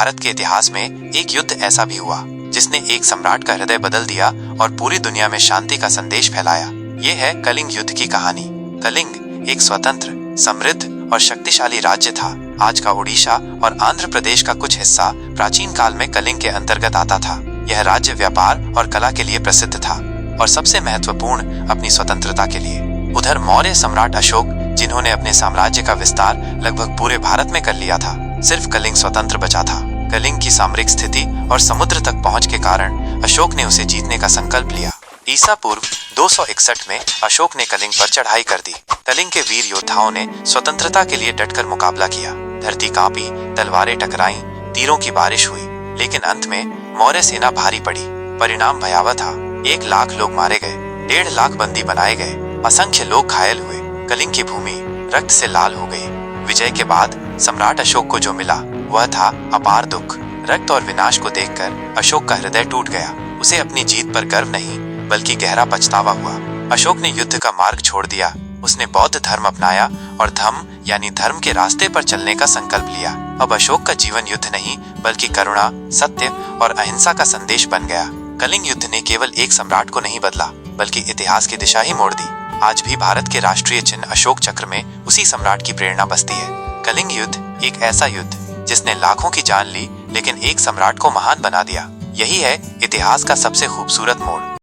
भारत के इतिहास में एक युद्ध ऐसा भी हुआ जिसने एक सम्राट का हृदय बदल दिया और पूरी दुनिया में शांति का संदेश फैलाया। ये है कलिंग युद्ध की कहानी। कलिंग एक स्वतंत्र, समृद्ध और शक्तिशाली राज्य था। आज का ओडिशा और आंध्र प्रदेश का कुछ हिस्सा प्राचीन काल में कलिंग के अंतर्गत आता था। यह राज्य व्यापार और कला के लिए प्रसिद्ध था और सबसे महत्वपूर्ण अपनी स्वतंत्रता के लिए। उधर मौर्य सम्राट अशोक, जिन्होंने अपने साम्राज्य का विस्तार लगभग पूरे भारत में कर लिया था, सिर्फ कलिंग स्वतंत्र बचा था। कलिंग की सामरिक स्थिति और समुद्र तक पहुंच के कारण अशोक ने उसे जीतने का संकल्प लिया। ईसा पूर्व 261 में अशोक ने कलिंग पर चढ़ाई कर दी। कलिंग के वीर योद्धाओं ने स्वतंत्रता के लिए डटकर मुकाबला किया। धरती कांपी, तलवारें टकराईं, तीरों की बारिश हुई, लेकिन अंत में मौर्य सेना भारी पड़ी। परिणाम भयावह था। 1 लाख लोग मारे गए, 1.5 लाख बंदी बनाए गए, असंख्य लोग घायल हुए। कलिंग की भूमि रक्त से लाल हो गई। विजय के बाद सम्राट अशोक को जो मिला वह था अपार दुख। रक्त और विनाश को देखकर अशोक का हृदय टूट गया। उसे अपनी जीत पर गर्व नहीं बल्कि गहरा पछतावा हुआ। अशोक ने युद्ध का मार्ग छोड़ दिया। उसने बौद्ध धर्म अपनाया और धम्म यानी धर्म के रास्ते पर चलने का संकल्प लिया। अब अशोक का जीवन युद्ध नहीं बल्कि करुणा, सत्य और अहिंसा का संदेश बन गया। कलिंग युद्ध ने केवल एक सम्राट को नहीं बदला बल्कि इतिहास की दिशा ही मोड़ दी। आज भी भारत के राष्ट्रीय चिन्ह अशोक चक्र में उसी सम्राट की प्रेरणा बसती है। कलिंग युद्ध एक ऐसा युद्ध जिसने लाखों की जान ली लेकिन एक सम्राट को महान बना दिया। यही है इतिहास का सबसे खूबसूरत मोड़।